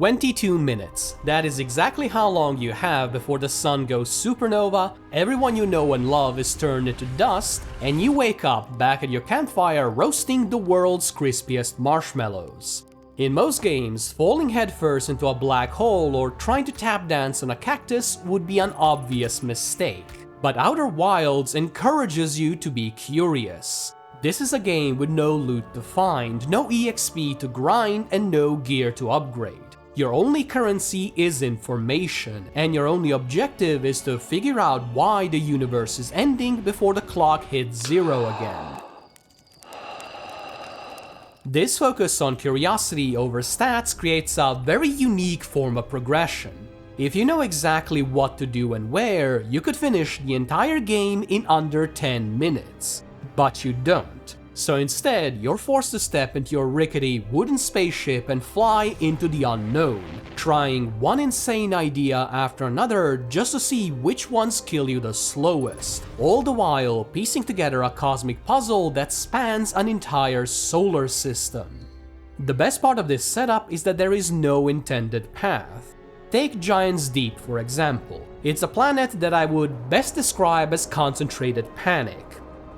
22 minutes. That is exactly how long you have before the sun goes supernova, everyone you know and love is turned into dust, and you wake up back at your campfire roasting the world's crispiest marshmallows. In most games, falling headfirst into a black hole or trying to tap dance on a cactus would be an obvious mistake. But Outer Wilds encourages you to be curious. This is a game with no loot to find, no EXP to grind, and no gear to upgrade. Your only currency is information, and your only objective is to figure out why the universe is ending before the clock hits zero again. This focus on curiosity over stats creates a very unique form of progression. If you know exactly what to do and where, you could finish the entire game in under 10 minutes. But you don't. So instead, you're forced to step into your rickety wooden spaceship and fly into the unknown, trying one insane idea after another just to see which ones kill you the slowest, all the while piecing together a cosmic puzzle that spans an entire solar system. The best part of this setup is that there is no intended path. Take Giant's Deep for example. It's a planet that I would best describe as concentrated panic.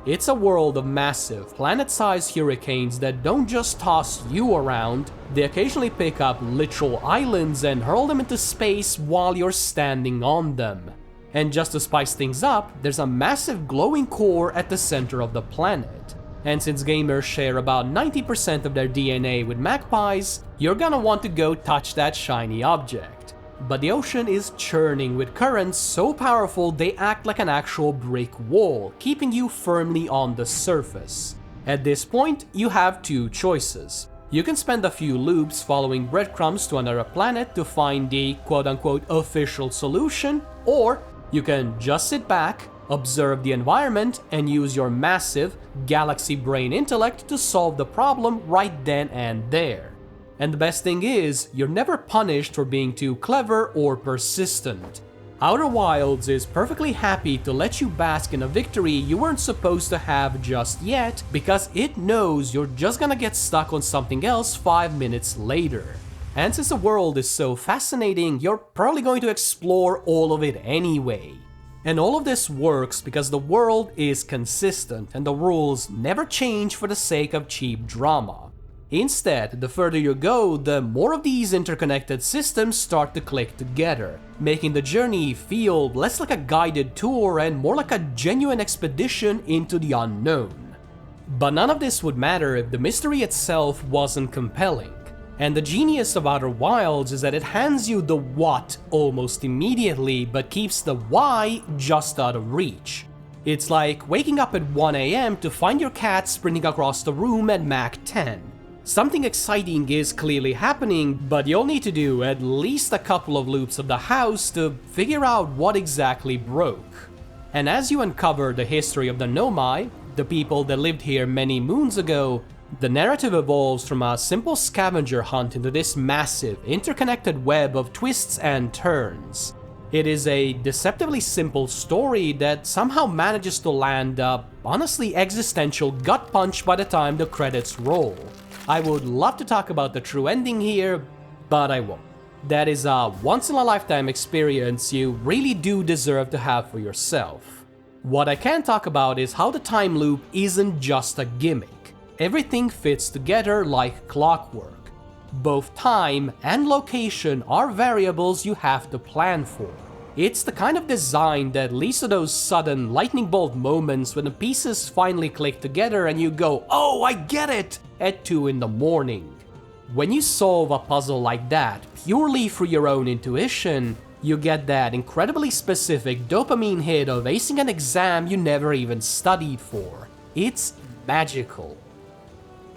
It's a world of massive, planet-sized hurricanes that don't just toss you around, they occasionally pick up literal islands and hurl them into space while you're standing on them. And just to spice things up, there's a massive glowing core at the center of the planet. And since gamers share about 90% of their DNA with magpies, you're gonna want to go touch that shiny object. But the ocean is churning with currents so powerful they act like an actual brick wall, keeping you firmly on the surface. At this point, you have two choices. You can spend a few loops following breadcrumbs to another planet to find the quote-unquote official solution, or you can just sit back, observe the environment, and use your massive, galaxy brain intellect to solve the problem right then and there. And the best thing is, you're never punished for being too clever or persistent. Outer Wilds is perfectly happy to let you bask in a victory you weren't supposed to have just yet, because it knows you're just gonna get stuck on something else 5 minutes later. And since the world is so fascinating, you're probably going to explore all of it anyway. And all of this works because the world is consistent and the rules never change for the sake of cheap drama. Instead, the further you go, the more of these interconnected systems start to click together, making the journey feel less like a guided tour and more like a genuine expedition into the unknown. But none of this would matter if the mystery itself wasn't compelling. And the genius of Outer Wilds is that it hands you the what almost immediately, but keeps the why just out of reach. It's like waking up at 1 AM to find your cat sprinting across the room at Mach 10. Something exciting is clearly happening, but you'll need to do at least a couple of loops of the house to figure out what exactly broke. And as you uncover the history of the Nomai, the people that lived here many moons ago, the narrative evolves from a simple scavenger hunt into this massive, interconnected web of twists and turns. It is a deceptively simple story that somehow manages to land a honestly existential gut punch by the time the credits roll. I would love to talk about the true ending here, but I won't. That is a once-in-a-lifetime experience you really do deserve to have for yourself. What I can talk about is how the time loop isn't just a gimmick. Everything fits together like clockwork. Both time and location are variables you have to plan for. It's the kind of design that leads to those sudden lightning bolt moments when the pieces finally click together and you go, "Oh, I get it!" at 2 in the morning. When you solve a puzzle like that purely for your own intuition, you get that incredibly specific dopamine hit of acing an exam you never even studied for. It's magical.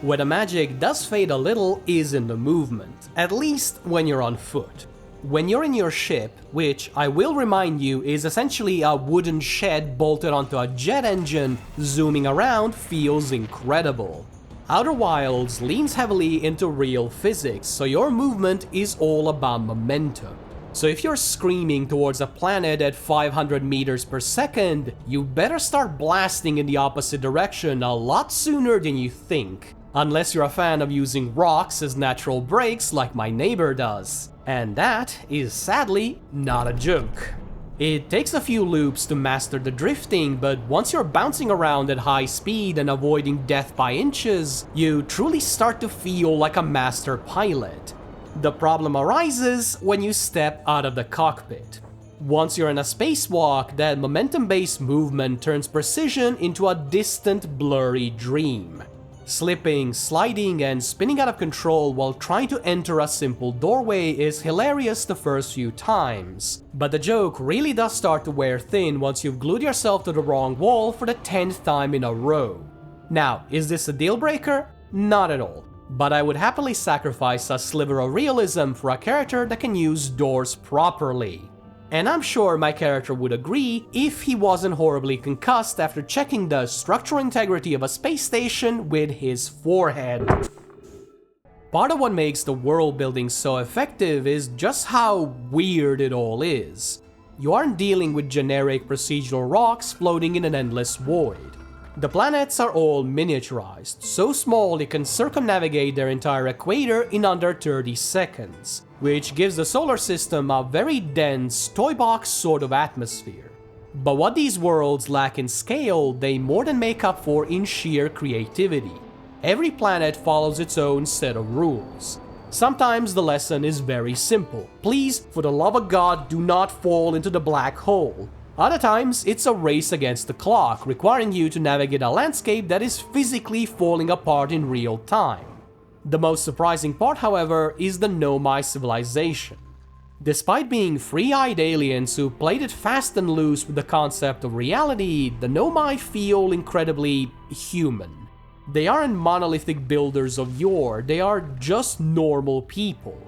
Where the magic does fade a little is in the movement, at least when you're on foot. When you're in your ship, which I will remind you is essentially a wooden shed bolted onto a jet engine, zooming around feels incredible. Outer Wilds leans heavily into real physics, so your movement is all about momentum. So if you're screaming towards a planet at 500 meters per second, you better start blasting in the opposite direction a lot sooner than you think. unless you're a fan of using rocks as natural brakes like my neighbor does. And that is sadly not a joke. It takes a few loops to master the drifting, but once you're bouncing around at high speed and avoiding death by inches, you truly start to feel like a master pilot. The problem arises when you step out of the cockpit. Once you're in a spacewalk, that momentum-based movement turns precision into a distant, blurry dream. Slipping, sliding, and spinning out of control while trying to enter a simple doorway is hilarious the first few times, but the joke really does start to wear thin once you've glued yourself to the wrong wall for the 10th time in a row. Now, is this a deal breaker? Not at all, but I would happily sacrifice a sliver of realism for a character that can use doors properly. And I'm sure my character would agree if he wasn't horribly concussed after checking the structural integrity of a space station with his forehead. Part of what makes the world building so effective is just how weird it all is. You aren't dealing with generic procedural rocks floating in an endless void. The planets are all miniaturized, so small you can circumnavigate their entire equator in under 30 seconds, which gives the solar system a very dense, toy box sort of atmosphere. But what these worlds lack in scale, they more than make up for in sheer creativity. Every planet follows its own set of rules. Sometimes the lesson is very simple. Please, for the love of God, do not fall into the black hole. Other times, it's a race against the clock, requiring you to navigate a landscape that is physically falling apart in real time. The most surprising part, however, is the Nomai civilization. Despite being free-eyed aliens who played it fast and loose with the concept of reality, the Nomai feel incredibly human. They aren't monolithic builders of yore, they are just normal people.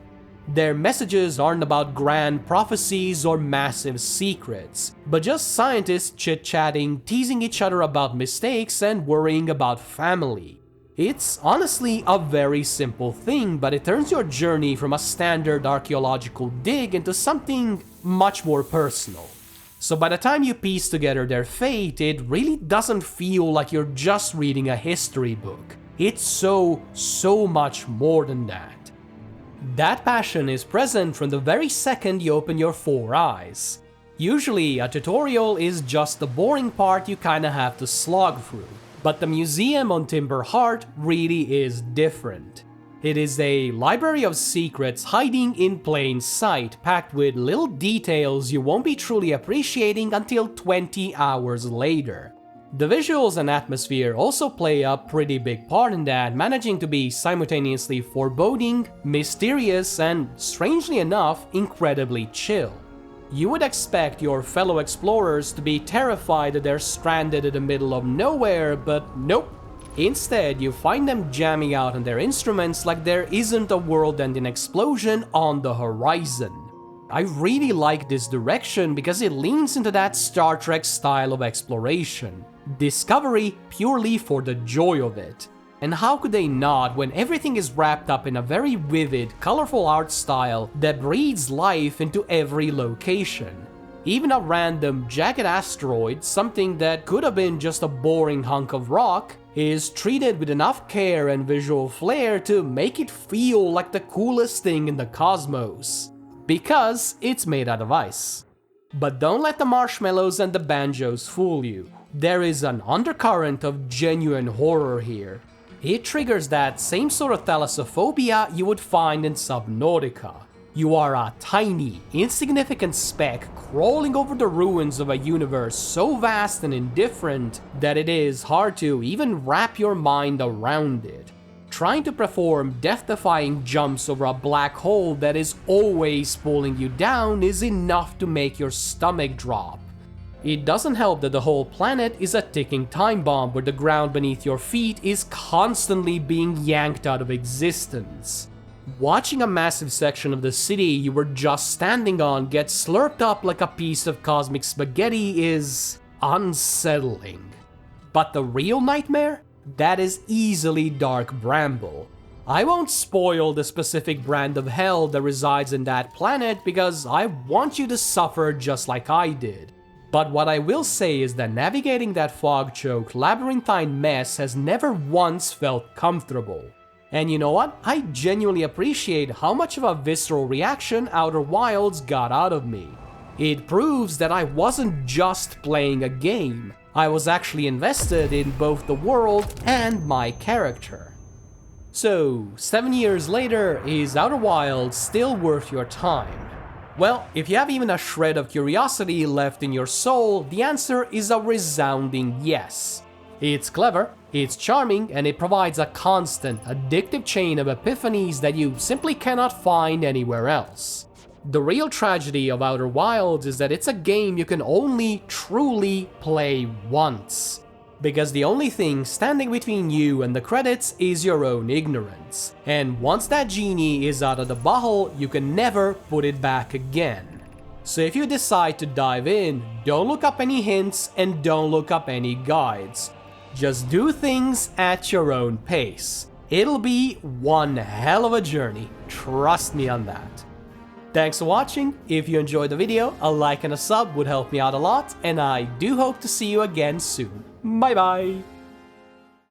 Their messages aren't about grand prophecies or massive secrets, but just scientists chit-chatting, teasing each other about mistakes and worrying about family. It's honestly a very simple thing, but it turns your journey from a standard archaeological dig into something much more personal. So by the time you piece together their fate, it really doesn't feel like you're just reading a history book. It's so much more than that. That passion is present from the very second you open your 4 eyes. Usually, a tutorial is just the boring part you kinda have to slog through, but the museum on Timber Heart really is different. It is a library of secrets hiding in plain sight, packed with little details you won't be truly appreciating until 20 hours later. The visuals and atmosphere also play a pretty big part in that, managing to be simultaneously foreboding, mysterious, and, strangely enough, incredibly chill. You would expect your fellow explorers to be terrified that they're stranded in the middle of nowhere, but nope. Instead, you find them jamming out on their instruments like there isn't a world-ending explosion on the horizon. I really like this direction because it leans into that Star Trek style of exploration. Discovery purely for the joy of it. And how could they not when everything is wrapped up in a very vivid, colorful art style that breathes life into every location? Even a random jagged asteroid, something that could have been just a boring hunk of rock, is treated with enough care and visual flair to make it feel like the coolest thing in the cosmos. Because it's made out of ice. But don't let the marshmallows and the banjos fool you. There is an undercurrent of genuine horror here. It triggers that same sort of thalassophobia you would find in Subnautica. You are a tiny, insignificant speck crawling over the ruins of a universe so vast and indifferent that it is hard to even wrap your mind around it. Trying to perform death-defying jumps over a black hole that is always pulling you down is enough to make your stomach drop. It doesn't help that the whole planet is a ticking time bomb where the ground beneath your feet is constantly being yanked out of existence. Watching a massive section of the city you were just standing on get slurped up like a piece of cosmic spaghetti is unsettling. But the real nightmare? That is easily Dark Bramble. I won't spoil the specific brand of hell that resides in that planet because I want you to suffer just like I did. But what I will say is that navigating that fog-choked labyrinthine mess has never once felt comfortable. And you know what? I genuinely appreciate how much of a visceral reaction Outer Wilds got out of me. It proves that I wasn't just playing a game, I was actually invested in both the world and my character. So, 7 years later, is Outer Wilds still worth your time? Well, if you have even a shred of curiosity left in your soul, the answer is a resounding yes. It's clever, it's charming, and it provides a constant, addictive chain of epiphanies that you simply cannot find anywhere else. The real tragedy of Outer Wilds is that it's a game you can only truly play once. Because the only thing standing between you and the credits is your own ignorance. And once that genie is out of the bottle, you can never put it back again. So if you decide to dive in, don't look up any hints and don't look up any guides. Just do things at your own pace. It'll be one hell of a journey, trust me on that. Thanks for watching. If you enjoyed the video, a like and a sub would help me out a lot, and I do hope to see you again soon. Bye bye!